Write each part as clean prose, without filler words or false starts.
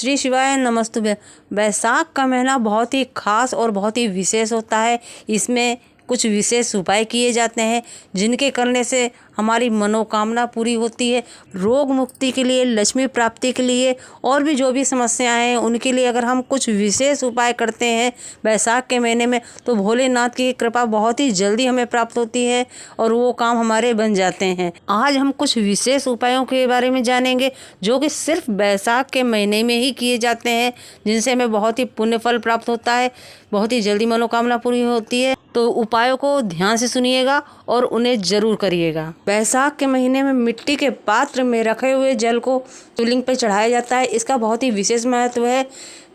श्री शिवाय नमस्तुभ्यं। बैसाख का महीना बहुत ही खास और बहुत ही विशेष होता है। इसमें कुछ विशेष उपाय किए जाते हैं जिनके करने से हमारी मनोकामना पूरी होती है। रोग मुक्ति के लिए, लक्ष्मी प्राप्ति के लिए और भी जो भी समस्याएं हैं उनके लिए अगर हम कुछ विशेष उपाय करते हैं बैसाख के महीने में तो भोलेनाथ की कृपा बहुत ही जल्दी हमें प्राप्त होती है और वो काम हमारे बन जाते हैं। आज हम कुछ विशेष उपायों के बारे में जानेंगे जो कि सिर्फ बैसाख के महीने में ही किए जाते हैं, जिनसे हमें बहुत ही पुण्य फल प्राप्त होता है, बहुत ही जल्दी मनोकामना पूरी होती है। तो उपायों को ध्यान से सुनिएगा और उन्हें जरूर करिएगा। बैसाख के महीने में मिट्टी के पात्र में रखे हुए जल को शिवलिंग पर चढ़ाया जाता है। इसका बहुत ही विशेष महत्व है।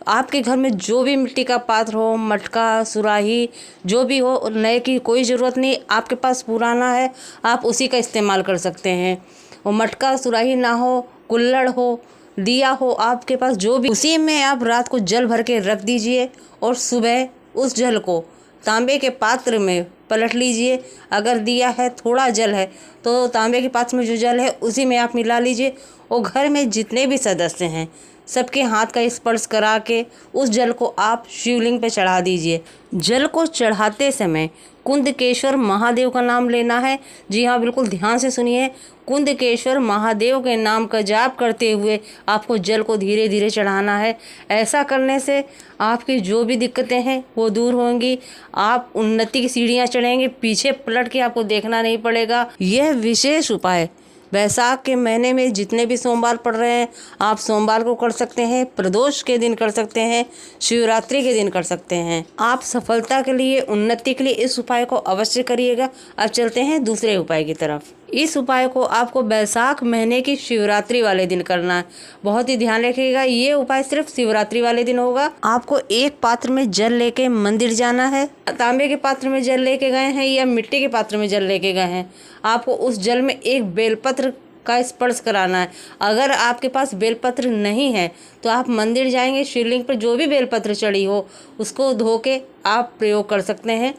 आपके घर में जो भी मिट्टी का पात्र हो, मटका, सुराही, जो भी हो, नए की कोई ज़रूरत नहीं। आपके पास पुराना है, आप उसी का इस्तेमाल कर सकते हैं। और मटका, सुराही ना हो, कुल्हड़ हो, दिया हो, आपके पास जो भी, उसी में आप रात को जल भर के रख दीजिए और सुबह उस जल को तांबे के पात्र में पलट लीजिए। अगर दिया है, थोड़ा जल है तो तांबे के पात्र में जो जल है उसी में आप मिला लीजिए और घर में जितने भी सदस्य हैं सबके हाथ का स्पर्श करा के उस जल को आप शिवलिंग पे चढ़ा दीजिए। जल को चढ़ाते समय कुंदकेश्वर महादेव का नाम लेना है। जी हाँ, बिल्कुल ध्यान से सुनिए। कुंदकेश्वर महादेव के नाम का जाप करते हुए आपको जल को धीरे धीरे चढ़ाना है। ऐसा करने से आपकी जो भी दिक्कतें हैं वो दूर होंगी। आप उन्नति की सीढ़ियाँ चढ़ेंगे, पीछे पलट के आपको देखना नहीं पड़ेगा। यह विशेष उपाय बैसाख के महीने में जितने भी सोमवार पड़ रहे हैं आप सोमवार को कर सकते हैं, प्रदोष के दिन कर सकते हैं, शिवरात्रि के दिन कर सकते हैं। आप सफलता के लिए, उन्नति के लिए इस उपाय को अवश्य करिएगा। अब चलते हैं दूसरे उपाय की तरफ। इस उपाय को आपको बैसाख महीने की शिवरात्रि वाले दिन करना है। बहुत ही ध्यान रखिएगा, ये उपाय सिर्फ शिवरात्रि वाले दिन होगा। आपको एक पात्र में जल लेके मंदिर जाना है। तांबे के पात्र में जल लेके गए हैं या मिट्टी के पात्र में जल लेके गए हैं, आपको उस जल में एक बेलपत्र का स्पर्श कराना है। अगर आपके पास बेलपत्र नहीं है तो आप मंदिर जाएंगे, शिवलिंग पर जो भी बेलपत्र चढ़ी हो उसको धो के आप प्रयोग कर सकते हैं।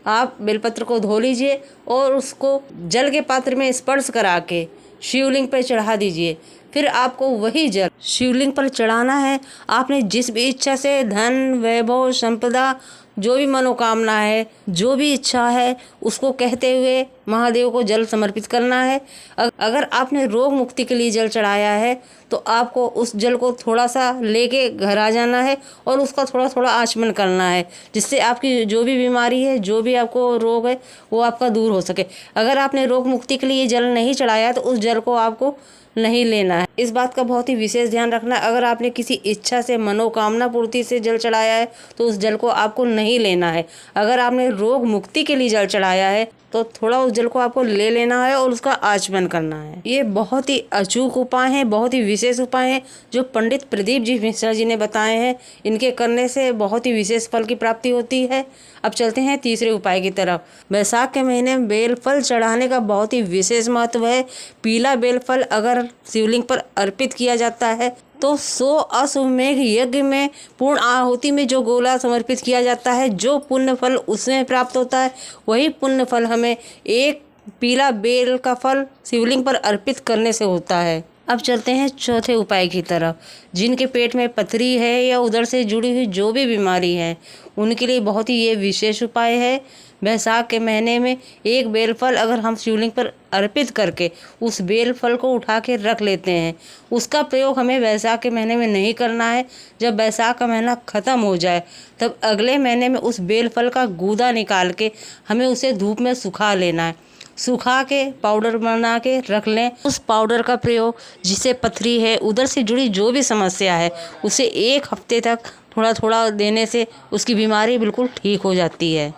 आप बेलपत्र को धो लीजिए और उसको जल के पात्र में स्पर्श करा के शिवलिंग पर चढ़ा दीजिए। फिर आपको वही जल शिवलिंग पर चढ़ाना है। आपने जिस भी इच्छा से धन, वैभव, संपदा, जो भी मनोकामना है, जो भी इच्छा है उसको कहते हुए महादेव को जल समर्पित करना है। अगर आपने रोग मुक्ति के लिए जल चढ़ाया है तो आपको उस जल को थोड़ा सा लेके घर आ जाना है और उसका थोड़ा थोड़ा आचमन करना है, जिससे आपकी जो भी बीमारी है, जो भी आपको रोग है वो आपका दूर हो सके। अगर आपने रोग मुक्ति के लिए जल नहीं चढ़ाया तो उस जल को आपको नहीं लेना है। इस बात का बहुत ही विशेष ध्यान रखना है। अगर आपने किसी इच्छा से, मनोकामना पूर्ति से जल चढ़ाया है तो उस जल को आपको नहीं लेना है। अगर आपने रोग मुक्ति के लिए जल चढ़ाया है तो थोड़ा उस जल को आपको ले लेना है और उसका आचमन करना है। ये बहुत ही अचूक उपाय हैं, बहुत ही विशेष उपाय हैं जो पंडित प्रदीप जी मिश्रा जी ने बताए हैं। इनके करने से बहुत ही विशेष फल की प्राप्ति होती है। अब चलते हैं तीसरे उपाय की तरफ। बैसाख के महीने में बेलफल चढ़ाने का बहुत ही विशेष महत्व है। पीला बेलफल अगर शिवलिंग पर अर्पित किया जाता है तो 100 अश्वमेघ यज्ञ में पूर्ण आहुति में जो गोला समर्पित किया जाता है, जो पुण्य फल उसमें प्राप्त होता है, वही पुण्य फल हमें एक पीला बेल का फल शिवलिंग पर अर्पित करने से होता है। अब चलते हैं चौथे उपाय की तरफ। जिनके पेट में पथरी है या उधर से जुड़ी हुई जो भी बीमारी है उनके लिए बहुत ही ये विशेष उपाय है। बैसाख के महीने में एक बेलफल अगर हम शिवलिंग पर अर्पित करके उस बेलफल को उठा के रख लेते हैं, उसका प्रयोग हमें बैसाख के महीने में नहीं करना है। जब बैसाख का महीना ख़त्म हो जाए तब अगले महीने में उस बेलफल का गूदा निकाल के हमें उसे धूप में सुखा लेना है। सुखा के पाउडर बना के रख लें। उस पाउडर का प्रयोग, जिसे पथरी है, उधर से जुड़ी जो भी समस्या है, उसे 1 हफ्ते तक थोड़ा थोड़ा देने से उसकी बीमारी बिल्कुल ठीक हो जाती है।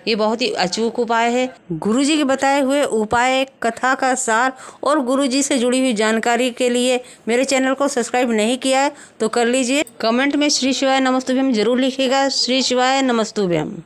ये बहुत ही अचूक उपाय है। गुरुजी के बताए हुए उपाय, कथा का सार और गुरुजी से जुड़ी हुई जानकारी के लिए मेरे चैनल को सब्सक्राइब नहीं किया है तो कर लीजिए। कमेंट में श्री शिवाय नमस्तुभ्यम जरूर लिखिएगा। श्री शिवाय नमस्तुभ्यम।